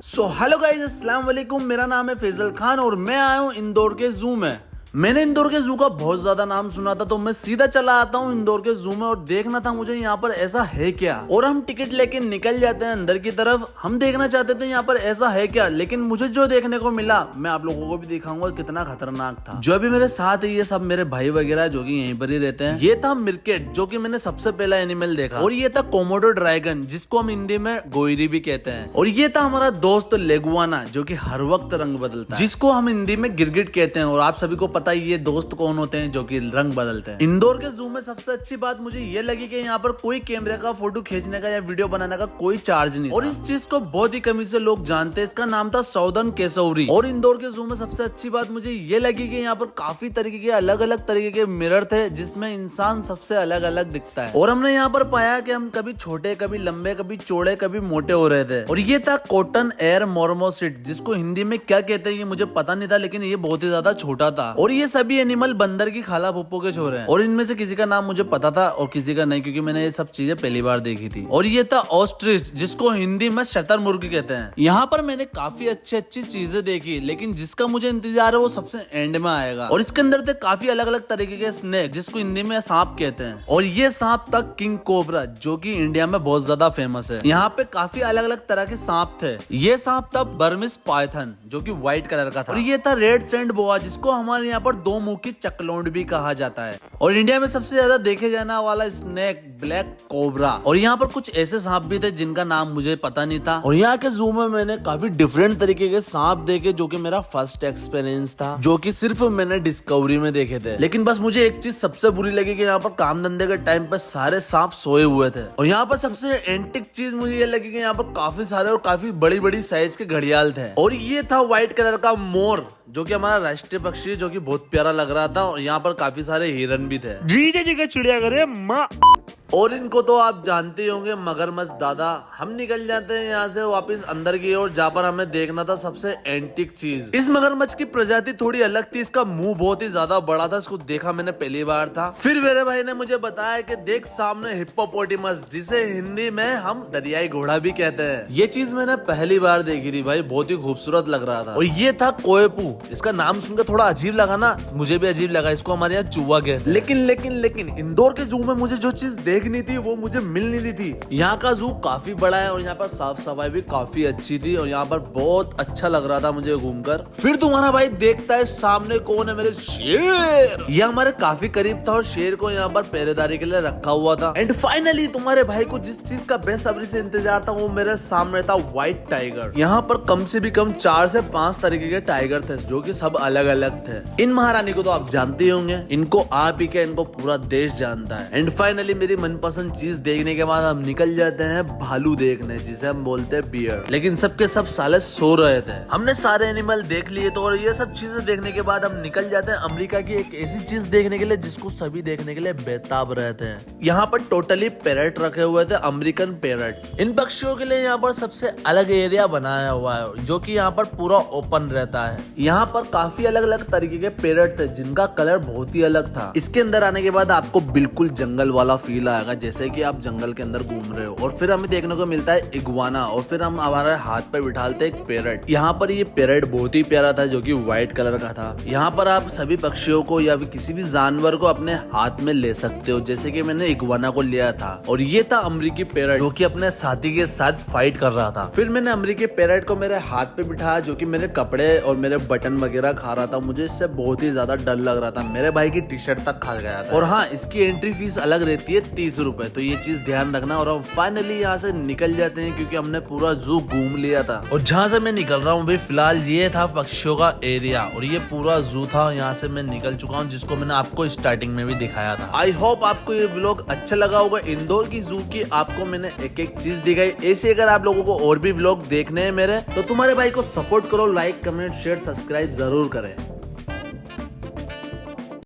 Hello guys, अस्सलाम वालेकुम। मेरा नाम है फैजल खान और मैं आया हूँ इंदौर के जू में। मैंने इंदौर के जू का बहुत ज्यादा नाम सुना था, तो मैं सीधा चला आता हूँ इंदौर के जू में और देखना था मुझे यहाँ पर ऐसा है क्या। और हम टिकट लेके निकल जाते हैं अंदर की तरफ। हम देखना चाहते थे यहाँ पर ऐसा है क्या, लेकिन मुझे जो देखने को मिला मैं आप लोगों को भी दिखाऊंगा कितना खतरनाक था। जो अभी मेरे साथ है ये सब मेरे भाई वगैरह जो कि यहीं पर ही रहते हैं। ये था मिरकेट, जो कि मैंने सबसे पहला एनिमल देखा, और ये था कोमोडो ड्रैगन, जिसको हम हिंदी में गोयरी भी कहते हैं। और ये था हमारा दोस्त लेगुआना, जो कि हर वक्त रंग बदलता है, जिसको हम हिंदी में गिरगिट कहते हैं। और आप सभी को पता ही ये दोस्त कौन होते हैं जो कि रंग बदलते हैं। इंदौर के जू में सबसे अच्छी बात मुझे ये लगी कि यहाँ पर कोई कैमरे का फोटो खींचने का या वीडियो बनाने का कोई चार्ज नहीं, और इस चीज को बहुत ही कमी से लोग जानते हैं। इसका नाम था साउदर्न केसौरी। और इंदौर के जू में सबसे अच्छी बात मुझे ये लगी कि यहाँ पर काफी तरीके के अलग अलग तरीके के मिरर थे, जिसमें इंसान सबसे अलग अलग दिखता है। और हमने यहाँ पर पाया कि हम कभी छोटे, कभी लंबे, कभी चौड़े, कभी मोटे हो रहे थे। और ये था कॉटन एयर मोर्मोसिट, जिसको हिंदी में क्या कहते हैं ये मुझे पता नहीं था, लेकिन ये बहुत ही ज्यादा छोटा था। और ये सभी एनिमल बंदर की खाला पुप्पो के छोरे हैं। और इनमें से किसी का नाम मुझे पता था और किसी का नहीं, क्योंकि मैंने ये सब चीजें पहली बार देखी थी। और ये था ऑस्ट्रिच, जिसको हिंदी में शतरमुर्ग कहते हैं। यहाँ पर मैंने काफी अच्छी चीजें देखी, लेकिन जिसका मुझे इंतजार है वो सबसे एंड में आएगा। और इसके अंदर थे काफी अलग अलग तरीके के स्नेक, जिसको हिंदी में सांप कहते हैं। और ये सांप था किंग कोबरा, जो कि इंडिया में बहुत ज्यादा फेमस है। यहाँ पे काफी अलग अलग तरह के सांप थे। ये सांप था बर्मिस पाइथन, जो कि व्हाइट कलर का था। और ये था रेड सैंड बोआ, जिसको हमारे यहाँ पर दो मुंह की चकलोंड भी कहा जाता है। और इंडिया में सबसे ज्यादा देखे जाने वाला स्नेक ब्लैक कोबरा। और यहाँ पर कुछ ऐसे सांप भी थे जिनका नाम मुझे पता नहीं था। और यहाँ के जू में मैंने काफी डिफरेंट तरीके के सांप देखे, जो कि मेरा फर्स्ट एक्सपीरियंस था, जो कि सिर्फ मैंने डिस्कवरी में देखे थे। लेकिन बस मुझे एक चीज सबसे बुरी लगी कि यहाँ पर काम धंधे के टाइम पर सारे सांप सोए हुए थे। और यहाँ पर सबसे एंटिक चीज मुझे ये लगी कि यहाँ पर काफी सारे और काफी बड़ी बड़ी साइज के घड़ियाल थे। और ये था व्हाइट कलर का मोर, जो कि हमारा राष्ट्रीय पक्षी, जो कि बहुत प्यारा लग रहा था। और यहाँ पर काफी सारे हिरन भी थे। जी का चिड़ियाघर है माँ। और इनको तो आप जानते ही होंगे, मगरमच्छ दादा। हम निकल जाते हैं यहाँ से वापस अंदर की ओर, जहाँ पर हमें देखना था सबसे एंटिक चीज। इस मगरमच्छ की प्रजाति थोड़ी अलग थी। इसका मुंह बहुत ही ज्यादा बड़ा था, इसको देखा मैंने पहली बार था। फिर मेरे भाई ने मुझे बताया कि देख सामने हिप्पोपोटेमस, जिसे हिंदी में हम दरियाई घोड़ा भी कहते हैं। ये चीज मैंने पहली बार देखी थी भाई, बहुत ही खूबसूरत लग रहा था। और ये था कोएपू। इसका नाम सुनकर थोड़ा अजीब लगा ना, मुझे भी अजीब लगा। इसको हमारे यहाँ चूहा कहते हैं। लेकिन इंदौर के जू में मुझे जो चीज देखनी थी वो मुझे मिल नहीं रही थी। यहाँ का जू काफी बड़ा है और यहाँ पर साफ सफाई भी काफी अच्छी थी। और यहाँ पर बहुत अच्छा लग रहा था मुझे घूमकर। फिर तुम्हारा भाई देखता है सामने कौन है, मेरे शेर। ये हमारे काफी करीब था और शेर को यहाँ पर पहरेदारी के लिए रखा हुआ था। एंड फाइनली तुम्हारे भाई को जिस चीज का बेसब्री से इंतजार था वो मेरे सामने था, व्हाइट टाइगर। यहाँ पर कम से भी कम 4 से 5 तरीके के टाइगर थे, जो कि सब अलग अलग थे। इन महारानी को तो आप जानते ही होंगे, इनको आप ही क्या, इनको पूरा देश जानता है। एंड फाइनली मेरी मनपसंद चीज देखने के बाद हम निकल जाते हैं भालू देखने, जिसे हम बोलते हैं बियर। लेकिन सबके सब साले सो रहे थे। हमने सारे एनिमल देख लिए तो, और ये सब चीजें देखने के बाद हम निकल जाते हैं अमेरिका की एक ऐसी चीज देखने के लिए जिसको सभी देखने के लिए बेताब रहते हैं। यहाँ पर टोटली पैरट रखे हुए थे, अमेरिकन पैरट। इन पक्षियों के लिए यहाँ पर सबसे अलग एरिया बनाया हुआ है, जो कि यहाँ पर पूरा ओपन रहता है। यहाँ पर काफी अलग अलग तरीके के पैरट थे, जिनका कलर बहुत ही अलग था। इसके अंदर आने के बाद आपको बिल्कुल जंगल वाला फील आएगा, जैसे कि आप जंगल के अंदर घूम रहे हो। और फिर हमें देखने को मिलता है इग्वाना, और फिर हम हमारे हाथ पे बिठाते एक पैरट। यहाँ पर ये पैरट बहुत ही प्यारा था, जो कि व्हाइट कलर का था। यहाँ पर आप सभी पक्षियों को या किसी भी जानवर को अपने हाथ में ले सकते हो, जैसे कि मैंने इग्वाना को लिया था। और ये था अमेरिकी पैरट, जो कि अपने साथी के साथ फाइट कर रहा था। फिर मैंने अमेरिकी पैरट को मेरे हाथ पे बिठाया, जो कि मेरे कपड़े और मेरे बटन वगैरह खा रहा था। मुझे इससे बहुत ही ज्यादा डर लग रहा था, मेरे भाई की टी शर्ट तक खा गया था। और हाँ, इसकी एंट्री फीस अलग रहती है 30 रुपए, तो ये चीज ध्यान रखना। और हम फाइनली यहाँ से निकल जाते हैं, क्योंकि हमने पूरा जू घूम लिया था। और जहाँ से मैं निकल रहा हूँ भाई, फिलहाल ये था पक्षियों का एरिया, और ये पूरा जू था। यहाँ से मैं निकल चुका हूँ, जिसको मैंने आपको स्टार्टिंग में भी दिखाया था। आई होप आपको ये व्लॉग अच्छा लगा होगा। इंदौर की जू की आपको मैंने एक एक चीज दिखाई। ऐसे अगर आप लोगों को और भी व्लॉग देखने हैं मेरे, तो तुम्हारे भाई को सपोर्ट करो, लाइक कमेंट शेयर सब्सक्राइब जरूर करें।